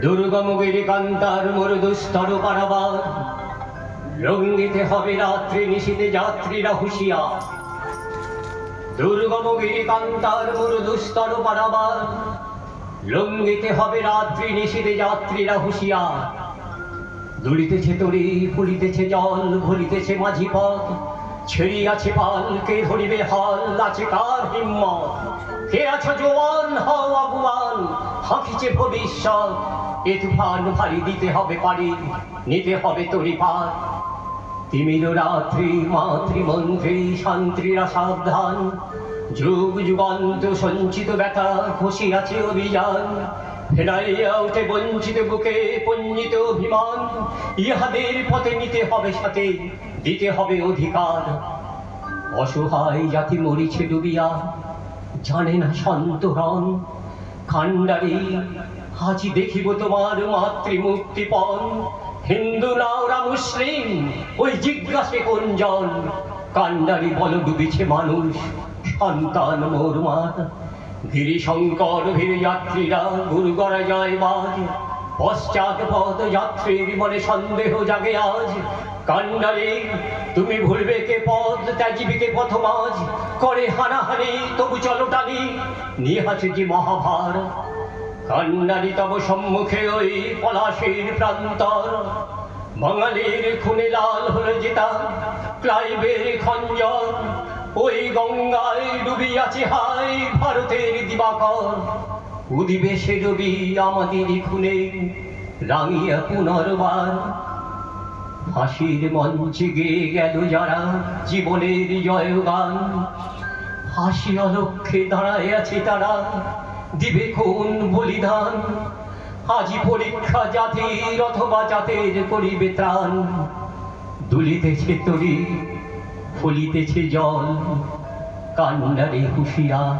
দুর্গম গিরিকান্তার মরুদুস্তর পারাবার, লঙ্ঘিতে হবে রাত্রি নিশীথে যাত্রীরা হুঁশিয়ার। দুর্গম গিরিকান্তার মরুদুস্তর পারাবার, লঙ্ঘিতে হবে রাত্রি নিশীথে যাত্রীরা হুঁশিয়ার। দুলিতেছে তরি, ফুলিতেছে জল, ভুলিতেছে মাঝি পথ, ছেড়িয়াছে পাল, কে ধরিবে হাল, আছে কার হিম্মত? কে আছো জোয়ান, হও আগুয়ান, হাঁকিছে ভবিষ্যৎ। এ তুফান ভারী দিতে হবে পারি, নিতে হবে তরি পার। তিমির রাত্রি মাতৃমন্ত্রী শান্তিরা সাবধান, যুগ যুগান্ত সঞ্চিত ব্যথা খসিয়াছে অভিযান। ফেরাইয়া উঠে বঞ্চিত বুকে পঞ্জিত অভিমান, ইহাদের পথে নিতে হবে সাথে, দিতে হবে অধিকার। অসহায় জাতি মরিছে ডুবিয়া, জানে না সন্তরণ। কান্ডারি আজি দেখিব তোমার মাতৃমূর্তিপণ। হিন্দু না ওরা মুসলিম, ওই জিজ্ঞাসে কোনজন? কান্ডারি বল ডুবিছে মানুষ, সন্তান মোর মার। গিরিশঙ্কর ভীর যাত্রীরা গুরুগড়া যায় বাজ, পশ্চাৎ পথ যাত্রীর মনে সন্দেহ জাগে আজ। কান্ডারি তুমি ভুলবে কে পথ, ত্যাজিবে কে পথ মাঝ। করে হানাহানি তবু চলো টানি, নিহাছে যে মহাভার। কান্ডারি তব সম্মুখে ওই পলাশীর প্রান্তর, বাঙালির খুনে লাল হলে যেতা ক্লাইভের খঞ্জর। ওই গঙ্গায় ডুবিয়াছে হাই ভারতের দিবাকর, উদিবে সে রবি আমাদের খুনে রাঙিয়া পুনর্বার। ফাঁসির মঞ্চে গেয়ে গেল যারা জীবনের জয়গান, ফাঁসি অলক্ষ্যে দাঁড়ায় আছে তারা, দিবে কোন বলিদান? আজি পরীক্ষা জাতির অথবা জাতের করিবে ত্রাণ। দুলিতেছে তরি, ফলিতেছে জল, কান্ডারে হুঁশিয়ার।